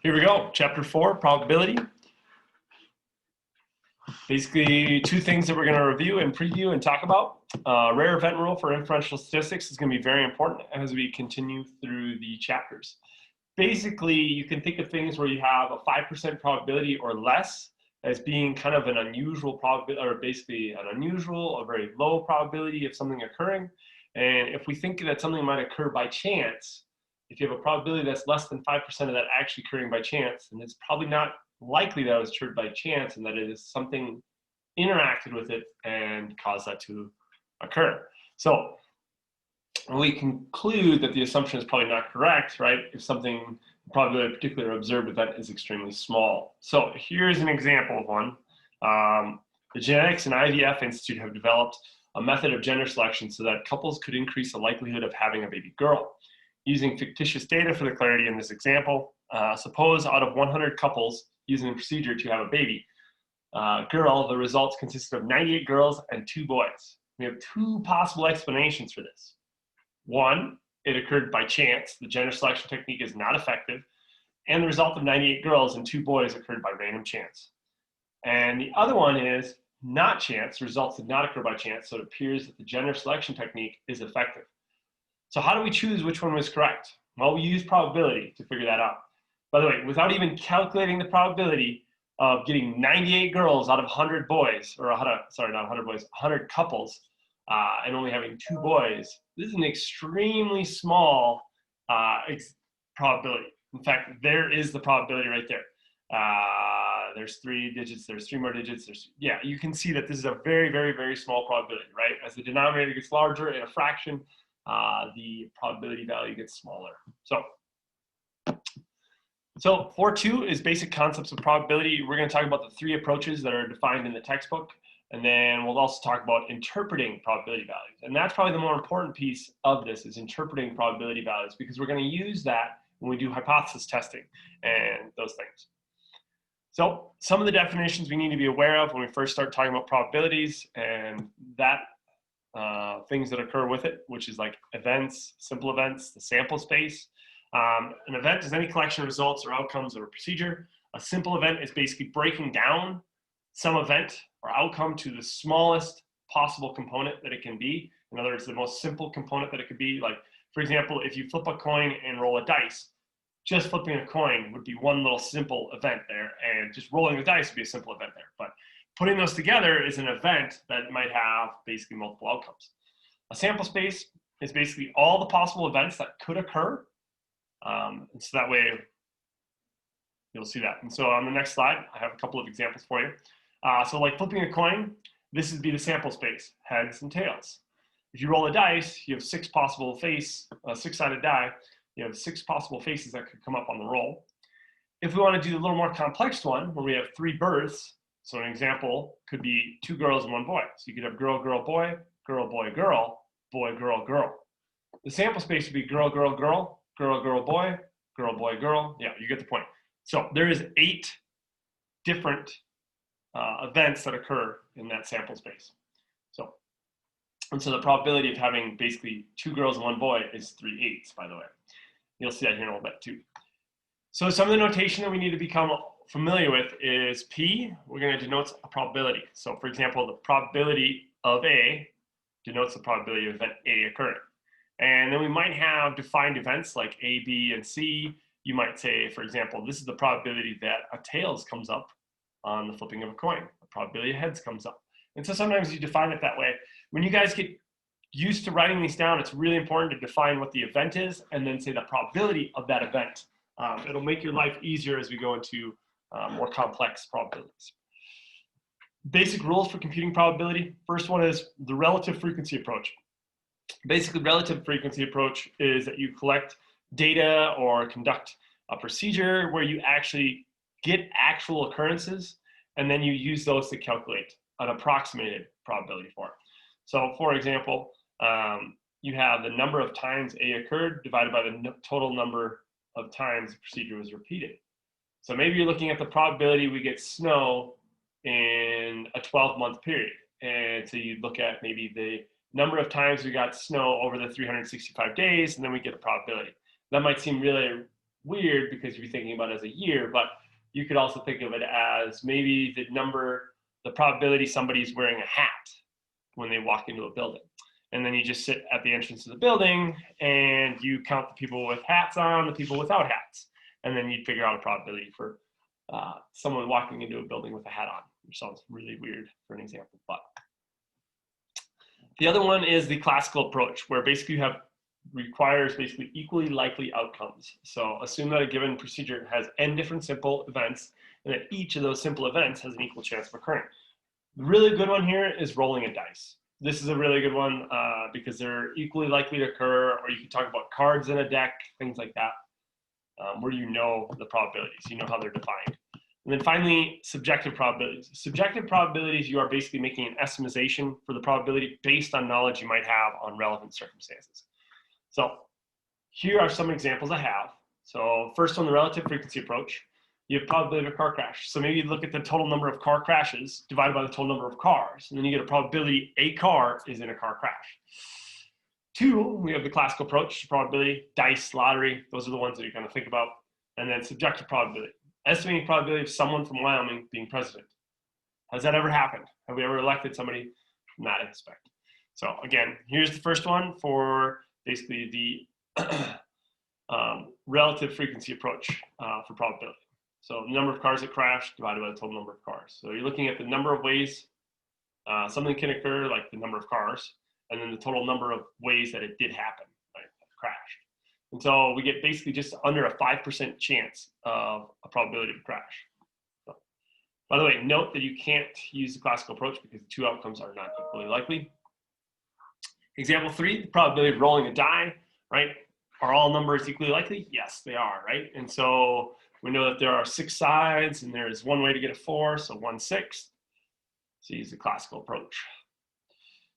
Here we go, chapter 4, probability. Basically, two things that we're going to review and preview and talk about. Rare event rule for inferential statistics is going to be very important as we continue through the chapters. Basically, you can think of things where you have a 5% probability or less as being kind of an unusual probability, or basically an unusual or very low probability of something occurring. And if we think that something might occur by chance, if you have a probability that's less than 5% of that actually occurring by chance, then it's probably not likely that it was occurred by chance and that it is something interacted with it and caused that to occur. So we conclude that the assumption is probably not correct, right? If something, probably a particular observed event is extremely small. So here's an example of one. The Genetics and IVF Institute have developed a method of gender selection so that couples could increase the likelihood of having a baby girl. Using fictitious data for the clarity in this example, suppose out of 100 couples using the procedure to have a baby girl, the results consisted of 98 girls and 2 boys. We have 2 possible explanations for this. One, it occurred by chance. The gender selection technique is not effective. And the result of 98 girls and 2 boys occurred by random chance. And the other one is not chance. Results did not occur by chance, so it appears that the gender selection technique is effective. So how do we choose which one was correct? Well, we use probability to figure that out. By the way, without even calculating the probability of getting 98 girls out of 100 boys, or 100 couples, and only having 2 boys, this is an extremely small probability. In fact, there is the probability right there. There's 3 digits, there's 3 more digits. You can see that this is a very, very, very small probability, right? As the denominator gets larger in a fraction, the probability value gets smaller. So 4.2 is basic concepts of probability. We're going to talk about the 3 approaches that are defined in the textbook, and then we'll also talk about interpreting probability values. And that's probably the more important piece of this, is interpreting probability values, because we're going to use that when we do hypothesis testing and those things. So some of the definitions we need to be aware of when we first start talking about probabilities, and that things that occur with it, which is like events, simple events, the sample space. An event is any collection of results or outcomes of a procedure. A simple event is basically breaking down some event or outcome to the smallest possible component that it can be. In other words, the most simple component that it could be. Like, for example, if you flip a coin and roll a dice, just flipping a coin would be one little simple event there, and just rolling the dice would be a simple event there. But putting those together is an event that might have basically multiple outcomes. A sample space is basically all the possible events that could occur. And so that way you'll see that. And so on the next slide, I have a couple of examples for you. So like flipping a coin, this would be the sample space, heads and tails. If you roll a dice, you have 6 possible six-sided die. You have 6 possible faces that could come up on the roll. If we want to do a little more complex one, where we have 3 births, so an example could be 2 girls and 1 boy. So you could have girl, girl, boy, girl, boy, girl, boy, girl, girl. The sample space would be girl, girl, girl, girl, girl, boy, boy, girl. Yeah, you get the point. So there is 8 different events that occur in that sample space. And so the probability of having basically 2 girls and 1 boy is 3/8, by the way. You'll see that here in a little bit too. So some of the notation that we need to become familiar with is P. We're going to denote a probability. So for example, the probability of A denotes the probability of event A occurring. And then we might have defined events like A, B, and C. You might say, for example, this is the probability that a tails comes up on the flipping of a coin. The probability of heads comes up. And so sometimes you define it that way. When you guys get used to writing these down, it's really important to define what the event is and then say the probability of that event. It'll make your life easier as we go into more complex probabilities. Basic rules for computing probability. First one is the relative frequency approach. Basically, relative frequency approach is that you collect data or conduct a procedure where you actually get actual occurrences, and then you use those to calculate an approximated probability for it. So for example, you have the number of times A occurred divided by the total number of times the procedure was repeated. So maybe you're looking at the probability we get snow in a 12-month period. And so you look at maybe the number of times we got snow over the 365 days, and then we get a probability. That might seem really weird because you're thinking about it as a year, but you could also think of it as maybe the probability somebody's wearing a hat when they walk into a building. And then you just sit at the entrance of the building and you count the people with hats on, the people without hats. And then you'd figure out a probability for someone walking into a building with a hat on, which sounds really weird for an example. But the other one is the classical approach, where basically requires basically equally likely outcomes. So assume that a given procedure has n different simple events, and that each of those simple events has an equal chance of occurring. The really good one here is rolling a dice. This is a really good one because they're equally likely to occur, or you can talk about cards in a deck, things like that, where you know the probabilities, you know how they're defined. And then finally, subjective probabilities. Subjective probabilities, you are basically making an estimation for the probability based on knowledge you might have on relevant circumstances. So here are some examples I have. So first on the relative frequency approach, you have probability of a car crash. So maybe you look at the total number of car crashes divided by the total number of cars, and then you get a probability a car is in a car crash. 2, we have the classical approach, probability, dice, lottery. Those are the ones that you're going to think about. And then subjective probability, estimating probability of someone from Wyoming being president. Has that ever happened? Have we ever elected somebody from that aspect? So again, here's the first one for basically the relative frequency approach for probability. So the number of cars that crash divided by the total number of cars. So you're looking at the number of ways something can occur, like the number of cars, and then the total number of ways that it did happen, right, crashed. And so we get basically just under a 5% chance of a probability of a crash. So, by the way, note that you can't use the classical approach because the two outcomes are not equally likely. Example 3, the probability of rolling a die, right? Are all numbers equally likely? Yes, they are, right? And so we know that there are 6 sides and there's one way to get a 4, so 1/6. So use the classical approach.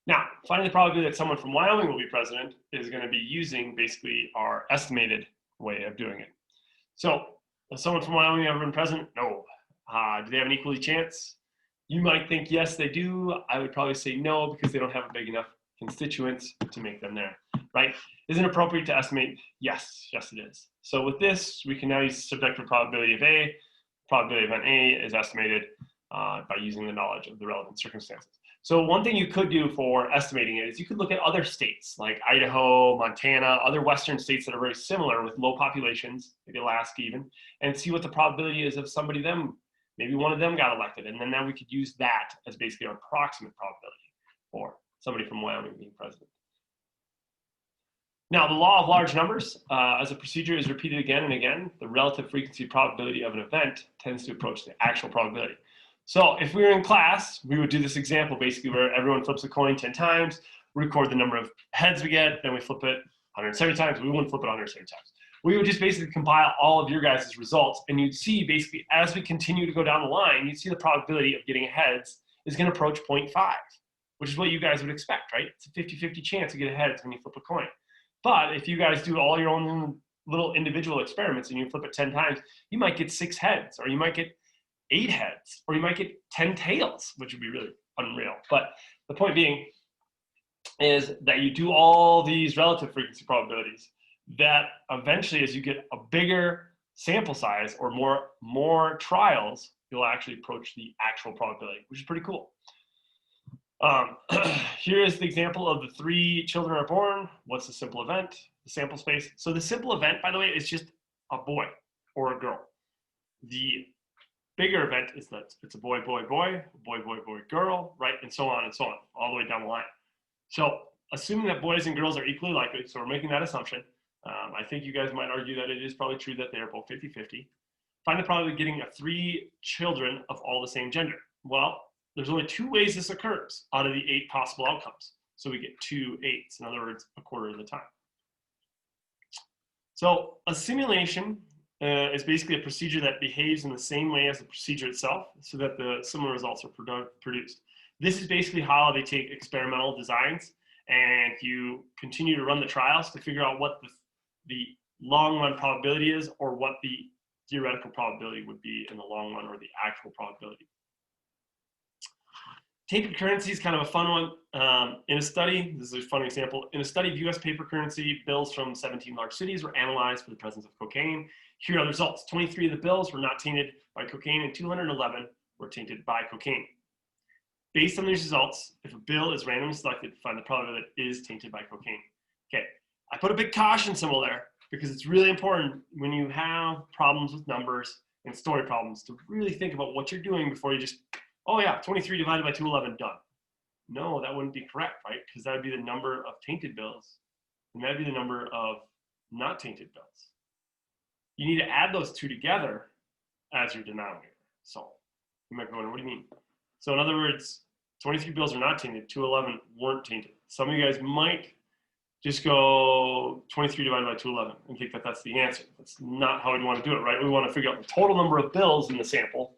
Now, finding the probability that someone from Wyoming will be president is going to be using basically our estimated way of doing it. So, has someone from Wyoming ever been president? No. Do they have an equally chance? You might think yes, they do. I would probably say no because they don't have a big enough constituents to make them there, right? Is it appropriate to estimate? Yes, yes it is. So with this, we can now use the subjective probability of A. Probability of event A is estimated by using the knowledge of the relevant circumstances. So one thing you could do for estimating it is you could look at other states like Idaho, Montana, other Western states that are very similar with low populations, maybe Alaska even, and see what the probability is of somebody maybe one of them got elected. And then now we could use that as basically our approximate probability for somebody from Wyoming being president. Now, the law of large numbers, as a procedure, is repeated again and again. The relative frequency probability of an event tends to approach the actual probability. So if we were in class, we would do this example basically where everyone flips a coin 10 times, record the number of heads we get, then we flip it 170 times. We wouldn't flip it 170 times. We would just basically compile all of your guys' results, and you'd see basically as we continue to go down the line, you'd see the probability of getting heads is going to approach 0.5, which is what you guys would expect, right? It's a 50-50 chance to get heads when you flip a coin. But if you guys do all your own little individual experiments and you flip it 10 times, you might get 6 heads, or you might get 8 heads, or you might get 10 tails, which would be really unreal. But the point being is that you do all these relative frequency probabilities that eventually, as you get a bigger sample size or more trials, you'll actually approach the actual probability, which is pretty cool. Here is the example of the 3 children are born. What's the simple event? The sample space. So the simple event, by the way, is just a boy or a girl. The bigger event is that it's a boy, boy, boy, boy, boy, boy, girl, right? And so on, all the way down the line. So assuming that boys and girls are equally likely, so we're making that assumption, I think you guys might argue that it is probably true that they are both 50-50. Find the probability of getting 3 children of all the same gender. Well, there's only 2 ways this occurs out of the 8 possible outcomes. So we get 2 8s, in other words, a quarter of the time. So a simulation is basically a procedure that behaves in the same way as the procedure itself so that the similar results are produced. This is basically how they take experimental designs and you continue to run the trials to figure out what the long run probability is or what the theoretical probability would be in the long run or the actual probability. Tainted currency is kind of a fun one. In a study, this is a fun example, in a study of US paper currency, bills from 17 large cities were analyzed for the presence of cocaine. Here are the results. 23 of the bills were not tainted by cocaine and 211 were tainted by cocaine. Based on these results, if a bill is randomly selected, find the probability that it is tainted by cocaine. Okay, I put a big caution symbol there because it's really important when you have problems with numbers and story problems to really think about what you're doing before you just, oh yeah, 23 divided by 211, done. No, that wouldn't be correct, right? Because that would be the number of tainted bills, and that would be the number of not tainted bills. You need to add those two together as your denominator. So you might be wondering, what do you mean? So in other words, 23 bills are not tainted, 211 weren't tainted. Some of you guys might just go 23 divided by 211 and think that that's the answer. That's not how we want to do it, right? We want to figure out the total number of bills in the sample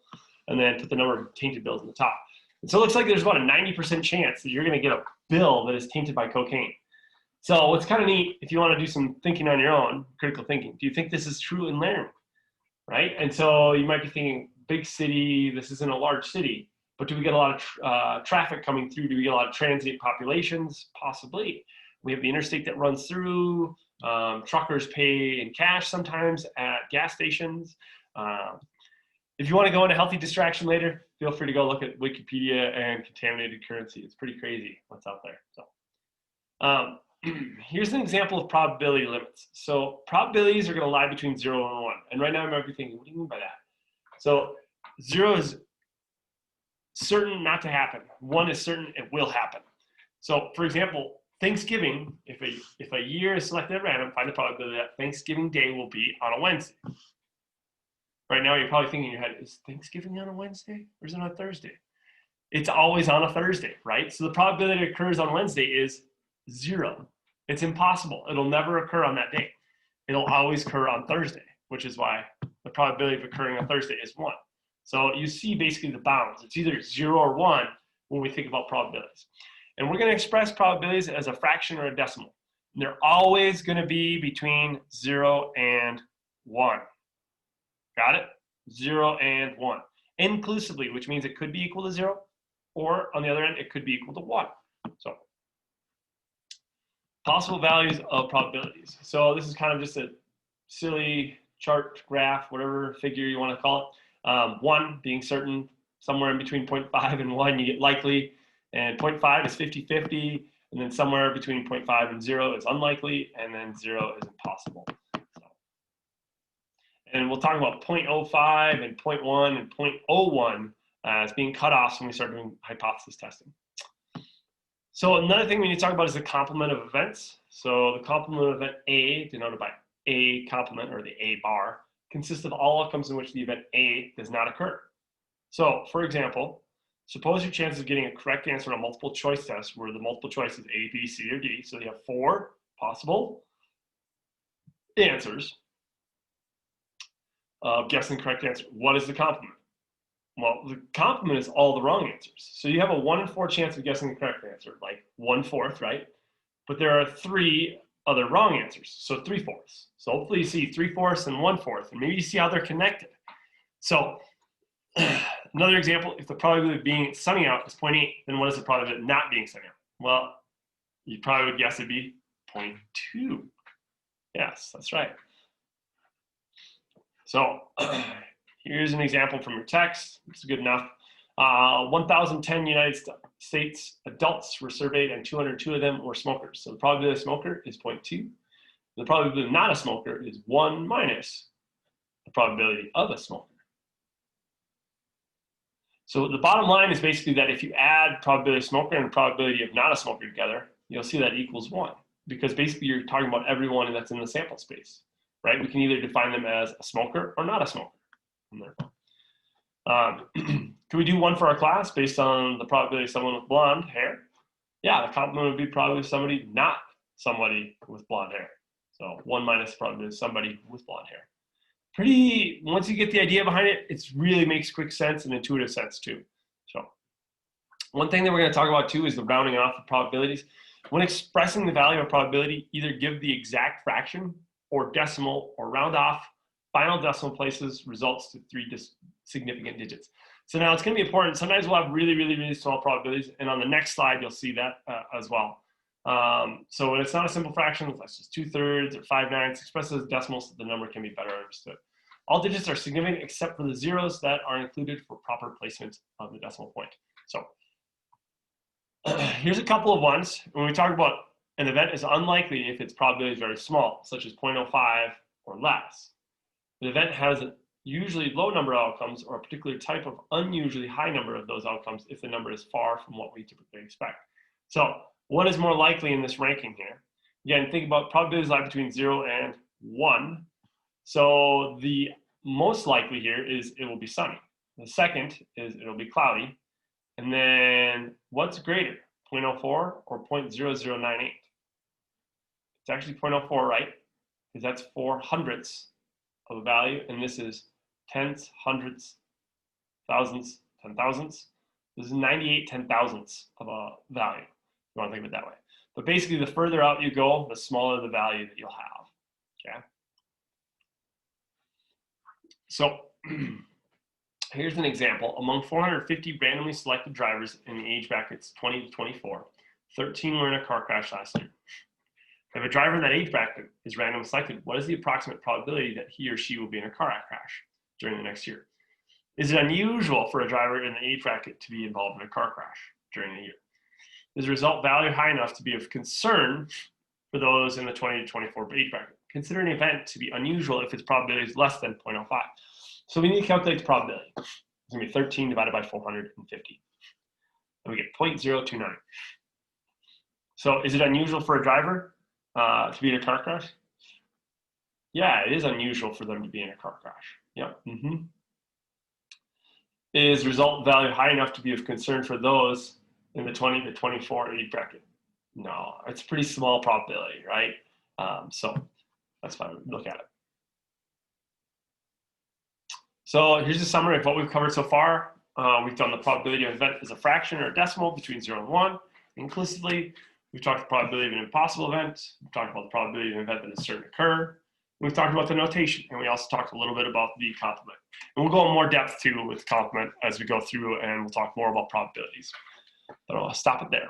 and then put the number of tainted bills in the top. And so it looks like there's about a 90% chance that you're going to get a bill that is tainted by cocaine. So what's kind of neat, if you want to do some thinking on your own, critical thinking, do you think this is true in Laramie, right? And so you might be thinking, big city, this isn't a large city, but do we get a lot of traffic coming through? Do we get a lot of transient populations? Possibly. We have the interstate that runs through. Truckers pay in cash sometimes at gas stations. If you want to go into healthy distraction later, feel free to go look at Wikipedia and contaminated currency. It's pretty crazy what's out there. So here's an example of probability limits. So probabilities are going to lie between 0 and 1. And right now you might be thinking, what do you mean by that? So 0 is certain not to happen. 1 is certain it will happen. So for example, Thanksgiving, if a year is selected at random, find the probability that Thanksgiving Day will be on a Wednesday. Right now, you're probably thinking in your head, is Thanksgiving on a Wednesday or is it on a Thursday? It's always on a Thursday, right? So the probability it occurs on Wednesday is 0. It's impossible. It'll never occur on that day. It'll always occur on Thursday, which is why the probability of occurring on Thursday is 1. So you see basically the bounds. It's either 0 or 1 when we think about probabilities. And we're going to express probabilities as a fraction or a decimal. And they're always going to be between 0 and 1. Got it? 0 and 1. Inclusively, which means it could be equal to 0, or on the other end, it could be equal to 1. So, possible values of probabilities. So this is kind of just a silly chart, graph, whatever figure you want to call it. 1 being certain, somewhere in between 0.5 and 1, you get likely. And 0.5 is 50-50. And then somewhere between 0.5 and 0 is unlikely. And then 0 is impossible. And we'll talk about 0.05 and 0.1 and 0.01 as being cutoffs when we start doing hypothesis testing. So another thing we need to talk about is the complement of events. So the complement of event A, denoted by A complement or the A bar, consists of all outcomes in which the event A does not occur. So for example, suppose your chances of getting a correct answer on a multiple choice test where the multiple choice is A, B, C, or D. So you have 4 possible answers. Guessing the correct answer. What is the complement? Well, the complement is all the wrong answers. So you have a 1 in 4 chance of guessing the correct answer, like 1/4, right? But there are 3 other wrong answers, so 3/4. So hopefully you see 3/4 and 1/4, and maybe you see how they're connected. So another example, if the probability of being sunny out is 0.8, then what is the probability of not being sunny out? Well, you probably would guess it'd be 0.2. Yes, that's right. So here's an example from your text. It's good enough. 1,010 United States adults were surveyed and 202 of them were smokers. So the probability of a smoker is 0.2. The probability of not a smoker is 1 minus the probability of a smoker. So the bottom line is basically that if you add probability of smoker and probability of not a smoker together, you'll see that equals 1. Because basically you're talking about everyone that's in the sample space. Right? We can either define them as a smoker or not a smoker. Can we do one for our class based on the probability of someone with blonde hair? Yeah, the complement would be probably somebody not somebody with blonde hair. So 1 minus the probability of somebody with blonde hair. Pretty, once you get the idea behind it, it really makes quick sense and intuitive sense too. So one thing that we're going to talk about too is the rounding off of probabilities. When expressing the value of probability, either give the exact fraction or decimal, or round off final decimal places results to 3 significant digits. So now it's going to be important. Sometimes we'll have really, really, really small probabilities. And on the next slide, you'll see that as well. So when it's not a simple fraction, that's just 2/3 or 5/9, expressed as decimals, the number can be better understood. All digits are significant except for the zeros that are included for proper placement of the decimal point. So here's a couple of ones. When we talk about an event is unlikely if its probability is very small, such as 0.05 or less. An event has a usually low number of outcomes or a particular type of unusually high number of those outcomes if the number is far from what we typically expect. So what is more likely in this ranking here? Again, think about probabilities lie between 0 and 1. So the most likely here is it will be sunny. The second is it'll be cloudy. And then what's greater, 0.04 or 0.0098? It's actually 0.04, right? Because that's 4/100ths of a value, and this is tenths, hundredths, thousandths, 10,000ths. This is 98/10,000ths of a value, if you want to think of it that way. But basically, the further out you go, the smaller the value that you'll have, okay? So here's an example. Among 450 randomly selected drivers in the age brackets 20 to 24, 13 were in a car crash last year. If a driver in that age bracket is randomly selected, what is the approximate probability that he or she will be in a car crash during the next year? Is it unusual for a driver in the age bracket to be involved in a car crash during the year? Is the result value high enough to be of concern for those in the 20 to 24 age bracket? Consider an event to be unusual if its probability is less than 0.05. So we need to calculate the probability. It's going to be 13 divided by 450. And we get 0.029. So is it unusual for a driver to be in a car crash? Yeah, it is unusual for them to be in a car crash. Yep. Is result value high enough to be of concern for those in the 20 to 24 age bracket? No, it's a pretty small probability, right? So that's why we look at it. So here's a summary of what we've covered so far. We've done the probability of an event as a fraction or a decimal between 0 and 1 inclusively. We've talked the probability of an impossible event. We've talked about the probability of an event that is certain to occur. We've talked about the notation, and we also talked a little bit about the complement. And we'll go in more depth too with complement as we go through, and we'll talk more about probabilities. But I'll stop it there.